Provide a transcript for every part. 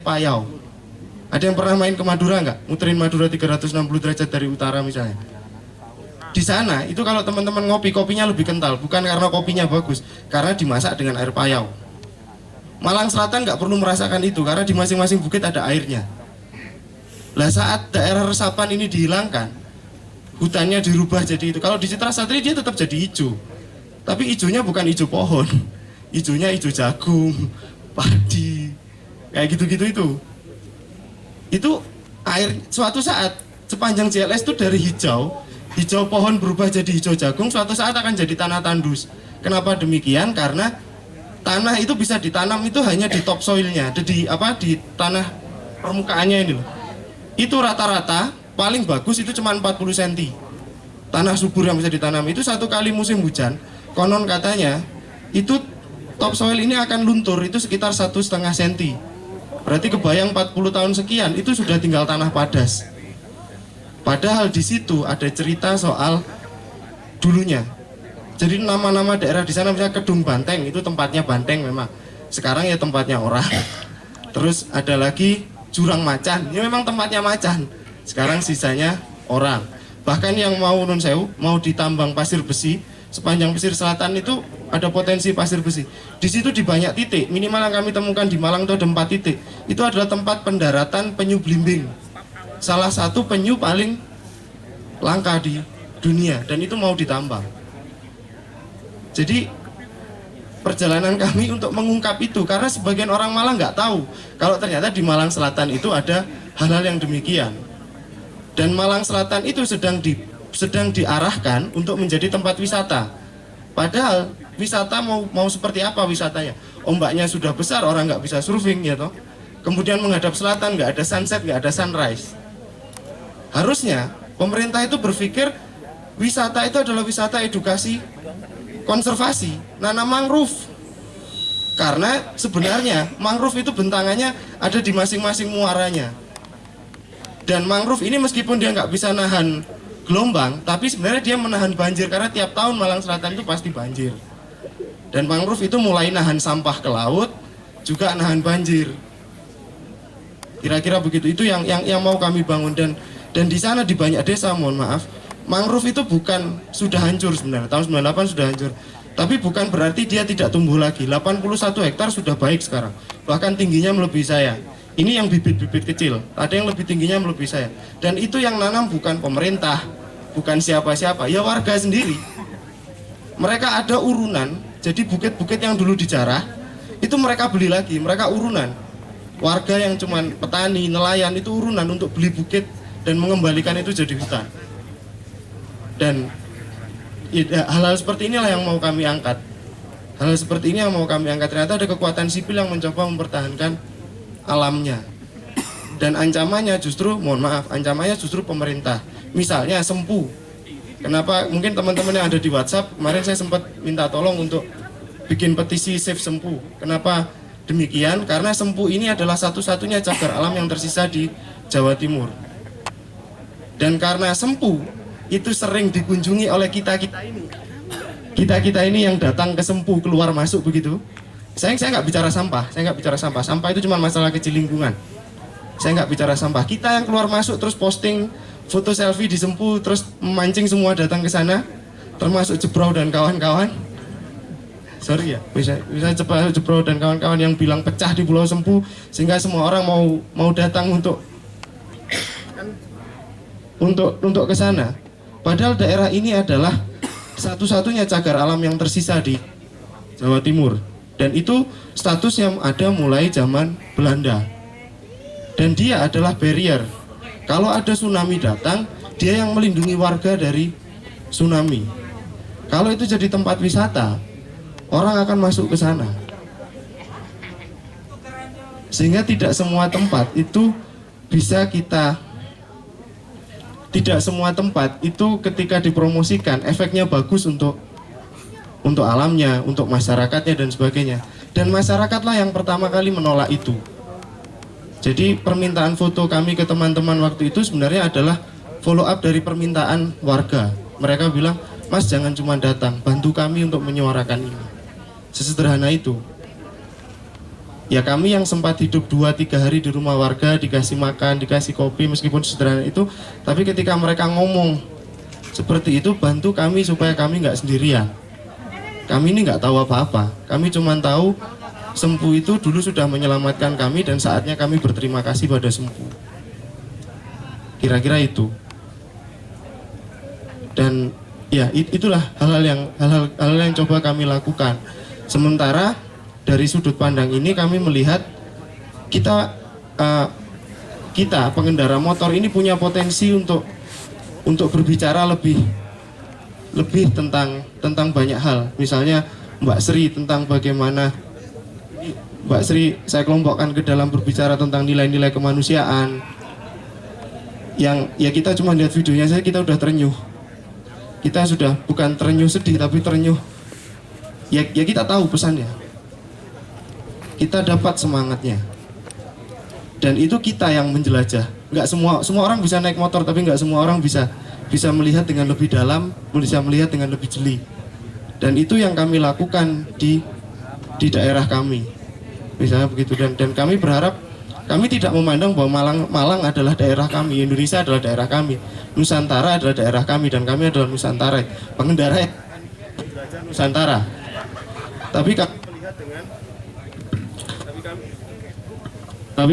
Payau. Ada yang pernah main ke Madura nggak? Muterin Madura 360 derajat dari utara misalnya. Di sana itu kalau teman-teman ngopi, kopinya lebih kental, bukan karena kopinya bagus, karena dimasak dengan air payau. Malang Selatan nggak perlu merasakan itu karena di masing-masing bukit ada airnya. Lah saat daerah resapan ini dihilangkan, hutannya dirubah jadi itu. Kalau di Citra Satri dia tetap jadi hijau, tapi hijaunya bukan hijau pohon, hijaunya hijau jagung, padi, kayak gitu-gitu itu. Itu air suatu saat sepanjang JLS itu dari hijau pohon berubah jadi hijau jagung, suatu saat akan jadi tanah tandus. Kenapa demikian? Karena tanah itu bisa ditanam itu hanya di topsoilnya, di tanah permukaannya ini loh. Itu rata-rata paling bagus itu cuma 40 cm. Tanah subur yang bisa ditanam itu satu kali musim hujan, konon katanya itu topsoil ini akan luntur itu sekitar 1,5 cm. Berarti kebayang 40 tahun sekian itu sudah tinggal tanah padas. Padahal di situ ada cerita soal dulunya. Jadi nama-nama daerah di sana misalnya Kedung Banteng itu tempatnya banteng memang. Sekarang ya tempatnya orang. Terus ada lagi Jurang Macan, ini memang tempatnya macan. Sekarang sisanya orang. Bahkan yang mau Nun Sewu, mau ditambang pasir besi, sepanjang pesisir selatan itu ada potensi pasir besi. Di situ di banyak titik, minimal yang kami temukan di Malang itu ada 4 titik. Itu adalah tempat pendaratan penyu belimbing. Salah satu penyu paling langka di dunia dan itu mau ditambang. Jadi perjalanan kami untuk mengungkap itu karena sebagian orang Malang nggak tahu kalau ternyata di Malang Selatan itu ada hal-hal yang demikian. Dan Malang Selatan itu sedang diarahkan untuk menjadi tempat wisata. Padahal wisata mau seperti apa wisatanya? Ombaknya sudah besar, orang nggak bisa surfing ya toh. Kemudian menghadap selatan nggak ada sunset, nggak ada sunrise. Harusnya pemerintah itu berpikir wisata itu adalah wisata edukasi, konservasi, nanam mangrove. Karena sebenarnya mangrove itu bentangannya ada di masing-masing muaranya. Dan mangrove ini meskipun dia nggak bisa nahan gelombang, tapi sebenarnya dia menahan banjir karena tiap tahun Malang Selatan itu pasti banjir. Dan mangrove itu mulai nahan sampah ke laut, juga nahan banjir. Kira-kira begitu. Itu yang mau kami bangun dan di sana di banyak desa, mohon maaf, mangrove itu bukan sudah hancur sebenarnya. Tahun 98 sudah hancur. Tapi bukan berarti dia tidak tumbuh lagi. 81 hektar sudah baik sekarang. Bahkan tingginya melebihi saya. Ini yang bibit-bibit kecil, ada yang lebih tingginya melebihi saya. Dan itu yang nanam bukan pemerintah, bukan siapa-siapa, ya warga sendiri. Mereka ada urunan, jadi bukit-bukit yang dulu dijarah, itu mereka beli lagi, mereka urunan. Warga yang cuman petani, nelayan itu urunan untuk beli bukit dan mengembalikan itu jadi hutan. Dan ya, hal-hal seperti inilah yang mau kami angkat. Hal seperti ini yang mau kami angkat. Ternyata ada kekuatan sipil yang mencoba mempertahankan alamnya. Dan ancamannya justru, mohon maaf, ancamannya justru pemerintah. Misalnya Sempu. Kenapa? Mungkin teman-teman yang ada di WhatsApp, kemarin saya sempat minta tolong untuk bikin petisi Save Sempu. Kenapa demikian? Karena Sempu ini adalah satu-satunya cagar alam yang tersisa di Jawa Timur. Dan karena Sempu itu sering dikunjungi oleh kita-kita ini. Kita-kita ini yang datang ke Sempu, keluar masuk begitu. Saya nggak bicara sampah, Sampah itu cuma masalah kecil lingkungan. Saya nggak bicara sampah. Kita yang keluar masuk terus posting foto selfie di Sempu, terus memancing semua datang ke sana, termasuk Jebrau dan kawan-kawan. Sorry ya, bisa Jebrau dan kawan-kawan yang bilang pecah di Pulau Sempu, sehingga semua orang mau datang untuk ke sana. Padahal daerah ini adalah satu-satunya cagar alam yang tersisa di Jawa Timur. Dan itu statusnya ada mulai zaman Belanda. Dan dia adalah barrier. Kalau ada tsunami datang, dia yang melindungi warga dari tsunami. Kalau itu jadi tempat wisata, orang akan masuk ke sana. Sehingga tidak semua tempat itu bisa tidak semua tempat itu ketika dipromosikan efeknya bagus untuk alamnya, untuk masyarakatnya dan sebagainya. Dan masyarakatlah yang pertama kali menolak itu. Jadi permintaan foto kami ke teman-teman waktu itu sebenarnya adalah follow up dari permintaan warga. Mereka bilang, Mas jangan cuma datang, bantu kami untuk menyuarakan ini. Sesederhana itu. Ya kami yang sempat hidup 2-3 hari di rumah warga, dikasih makan, dikasih kopi meskipun sederhana itu, tapi ketika mereka ngomong seperti itu, bantu kami supaya kami nggak sendirian. Kami ini nggak tahu apa-apa, kami cuma tahu Sempu itu dulu sudah menyelamatkan kami dan saatnya kami berterima kasih pada Sempu. Kira-kira itu. Dan ya itulah hal-hal yang coba kami lakukan. Sementara dari sudut pandang ini kami melihat kita pengendara motor ini punya potensi untuk berbicara lebih tentang banyak hal. Misalnya Mbak Sri tentang bagaimana Mbak Sri saya kelompokkan ke dalam berbicara tentang nilai-nilai kemanusiaan. Yang ya kita cuma lihat videonya saja kita udah terenyuh. Kita sudah bukan terenyuh sedih tapi terenyuh. Ya kita tahu pesannya. Kita dapat semangatnya. Dan itu kita yang menjelajah. Nggak semua orang bisa naik motor, tapi nggak semua orang bisa melihat dengan lebih dalam, bisa melihat dengan lebih jeli. Dan itu yang kami lakukan di daerah kami. Misalnya begitu, dan kami berharap kami tidak memandang bahwa Malang adalah daerah kami, Indonesia adalah daerah kami, Nusantara adalah daerah kami, dan kami adalah Nusantara, pengendara Nusantara. Tapi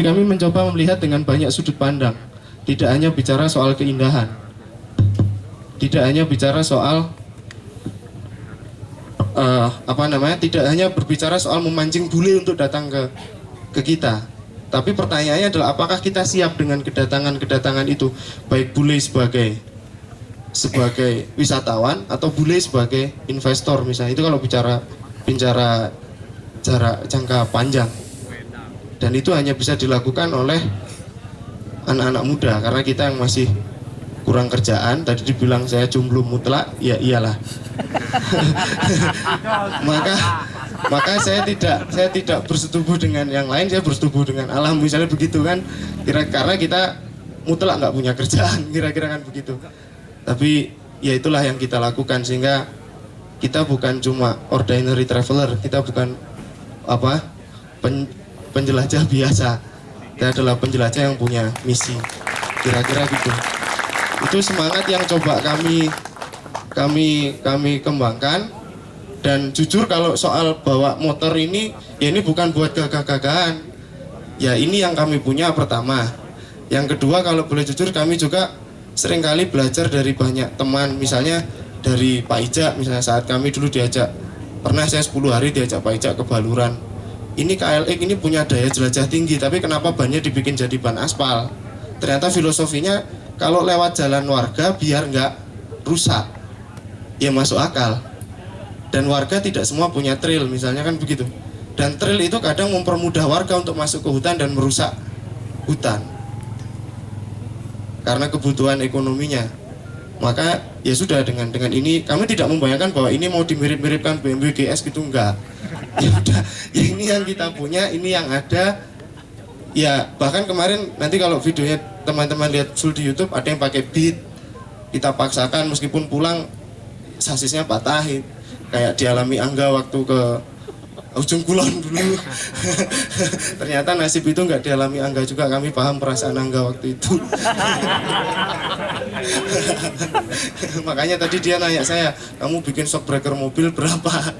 kami mencoba melihat dengan banyak sudut pandang, tidak hanya bicara soal keindahan, tidak hanya bicara soal tidak hanya berbicara soal memancing bule untuk datang ke kita. Tapi pertanyaannya adalah apakah kita siap dengan kedatangan itu, baik bule sebagai wisatawan atau bule sebagai investor misalnya. Itu kalau bicara jarak jangka panjang. Dan itu hanya bisa dilakukan oleh anak-anak muda karena kita yang masih kurang kerjaan. Tadi dibilang saya jomblo mutlak, ya iyalah. maka saya tidak bersetubuh dengan yang lain, saya bersetubuh dengan alam misalnya begitu kan. Karena kita mutlak nggak punya kerjaan, kira-kira kan begitu. Tapi ya itulah yang kita lakukan, sehingga kita bukan cuma ordinary traveler, kita bukan penjelajah biasa, kita adalah penjelajah yang punya misi, kira-kira gitu. Itu semangat yang coba kami kembangkan. Dan jujur kalau soal bawa motor ini, ya ini bukan buat gagah-gagahan. Ya ini yang kami punya pertama. Yang kedua, kalau boleh jujur, kami juga seringkali belajar dari banyak teman. Misalnya dari Pak Ijak, misalnya saat kami dulu diajak, pernah saya 10 hari diajak Pak Ijak ke Baluran. Ini KLX ini punya daya jelajah tinggi, tapi kenapa bannya dibikin jadi ban aspal? Ternyata filosofinya kalau lewat jalan warga biar nggak rusak. Ya masuk akal. Dan warga tidak semua punya trail misalnya kan begitu. Dan trail itu kadang mempermudah warga untuk masuk ke hutan dan merusak hutan karena kebutuhan ekonominya. Maka ya sudah, dengan ini kami tidak membayangkan bahwa ini mau dimirip-miripkan BMW GS gitu, enggak. Ya udah, ya ini yang kita punya, ini yang ada. Ya bahkan kemarin nanti kalau videonya teman-teman lihat full di YouTube, ada yang pakai beat, kita paksakan meskipun pulang sasisnya patah. Kayak dialami Angga waktu ke Ujung Kulon dulu. Ternyata nasib itu nggak dialami Angga juga, kami paham perasaan Angga waktu itu. Makanya tadi dia nanya saya, kamu bikin shockbreaker mobil berapa?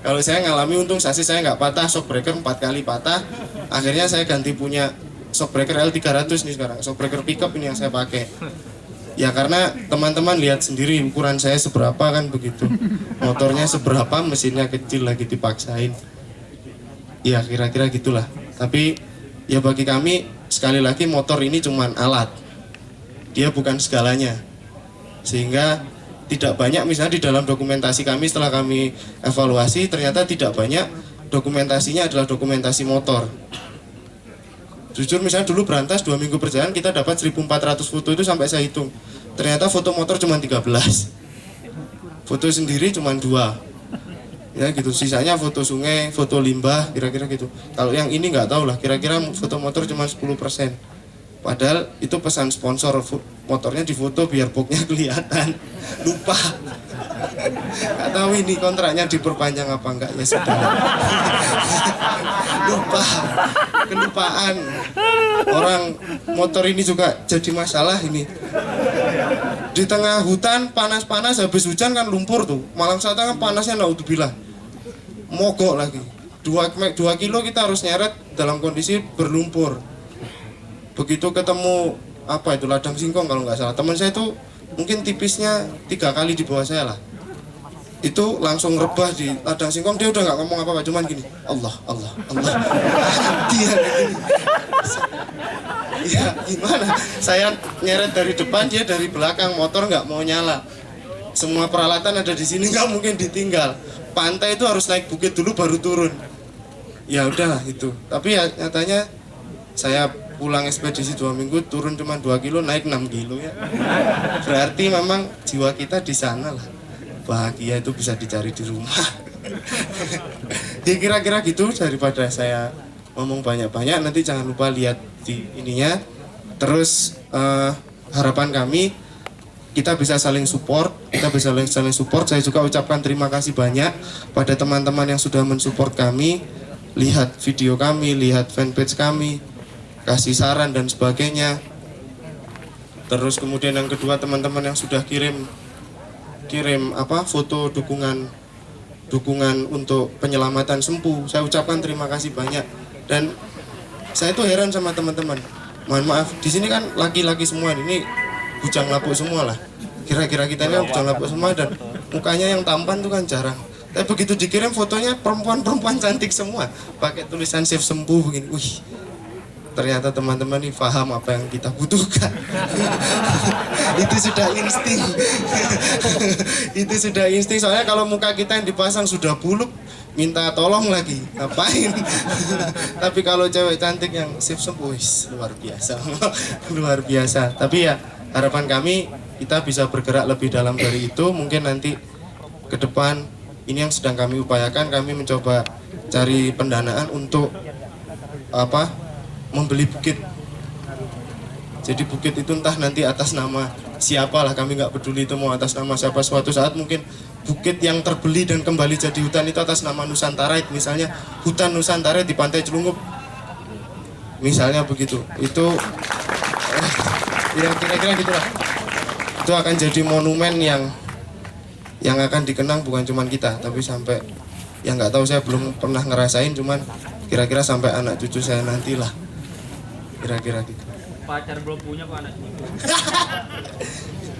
Kalau saya ngalami, untung sasis saya nggak patah, shockbreaker 4 kali patah. Akhirnya saya ganti punya shockbreaker L300 nih sekarang, shockbreaker pickup ini yang saya pakai. Ya karena teman-teman lihat sendiri ukuran saya seberapa kan begitu. Motornya seberapa, mesinnya kecil lagi dipaksain. Ya kira-kira gitulah. Tapi ya bagi kami sekali lagi motor ini cuma alat. Dia bukan segalanya. Sehingga tidak banyak, misalnya di dalam dokumentasi kami setelah kami evaluasi, ternyata tidak banyak dokumentasinya adalah dokumentasi motor. Jujur misalnya dulu Berantas 2 minggu perjalanan kita dapat 1400 foto, itu sampai saya hitung. Ternyata foto motor cuma 13. Foto sendiri cuma 2. Ya gitu, sisanya foto sungai, foto limbah, kira-kira gitu. Kalau yang ini nggak tahu lah, kira-kira foto motor cuma 10%. Padahal itu pesan sponsor, motornya difoto biar boxnya kelihatan. Lupa. Nggak tahu ini kontraknya diperpanjang apa enggak, ya sudah. Lupa, kelupaan. Orang motor ini juga jadi masalah ini. Di tengah hutan panas-panas, habis hujan kan lumpur tuh. Malang Selatan kan panasnya naudzubillah. Mogok lagi. 2 kilo kita harus nyeret dalam kondisi berlumpur. Begitu ketemu apa itu ladang singkong kalau nggak salah, teman saya itu mungkin tipisnya 3 kali di bawah saya lah. Itu langsung rebah di ladang singkong, dia udah nggak ngomong apa-apa, cuman gini, Allah, Allah, Allah. Dia gini. Ya gimana? Saya nyeret dari depan, dia dari belakang, motor nggak mau nyala. Semua peralatan ada di sini, nggak mungkin ditinggal. Pantai itu harus naik bukit dulu baru turun. Ya udahlah itu. Tapi ya nyatanya saya pulang ekspedisi 2 minggu, turun cuma 2 kilo, naik 6 kilo ya. Berarti memang jiwa kita di sana lah. Bahagia itu bisa dicari di rumah. Ya kira-kira gitu, daripada saya ngomong banyak-banyak, nanti jangan lupa lihat di ininya. Terus harapan kami kita bisa saling support, saling support. Saya juga ucapkan terima kasih banyak pada teman-teman yang sudah mensupport kami, lihat video kami, lihat fanpage kami, kasih saran dan sebagainya. Terus kemudian yang kedua, teman-teman yang sudah kirim foto dukungan untuk penyelamatan Sempu, saya ucapkan terima kasih banyak. Dan saya tuh heran sama teman-teman. Mohon maaf, di sini kan laki-laki semua, ini bujang lapuk semua lah. Kira-kira kita ini bujang lapuk semua dan mukanya yang tampan tuh kan jarang. Tapi begitu dikirim fotonya perempuan-perempuan cantik semua, pakai tulisan Save Sempu begini. Wih, ternyata teman-teman ini paham apa yang kita butuhkan. Itu sudah insting. Itu sudah insting. Soalnya kalau muka kita yang dipasang sudah buluk, minta tolong lagi, ngapain? Tapi kalau cewek cantik yang Save Sempu, luar biasa. Luar biasa. Tapi ya harapan kami kita bisa bergerak lebih dalam dari itu. Mungkin nanti ke depan ini yang sedang kami upayakan, kami mencoba cari pendanaan untuk membeli bukit. Jadi bukit itu entah nanti atas nama siapalah, kami nggak peduli itu mau atas nama siapa. Suatu saat mungkin bukit yang terbeli dan kembali jadi hutan itu atas nama Nusantara, misalnya hutan Nusantara di Pantai Celungup, misalnya begitu. Itu ya kira-kira gitulah. Itu akan jadi monumen yang akan dikenang bukan cuma kita, tapi sampai yang nggak tahu, saya belum pernah ngerasain, cuman kira-kira sampai anak cucu saya nantilah. Kira-kira gitu. Pacar belum punya kok anak cucu.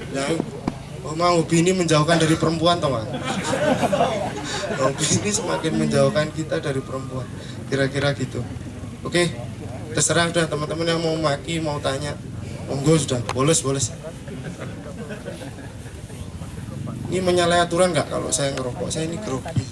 Ya, hobi ini menjauhkan dari perempuan, toh, hobi ini semakin menjauhkan kita dari perempuan. Kira-kira gitu. Oke, terserah udah teman-teman yang mau maki, mau tanya, monggo sudah, boles. Ini menyalahi aturan nggak kalau saya ngerokok? Saya ini grogi.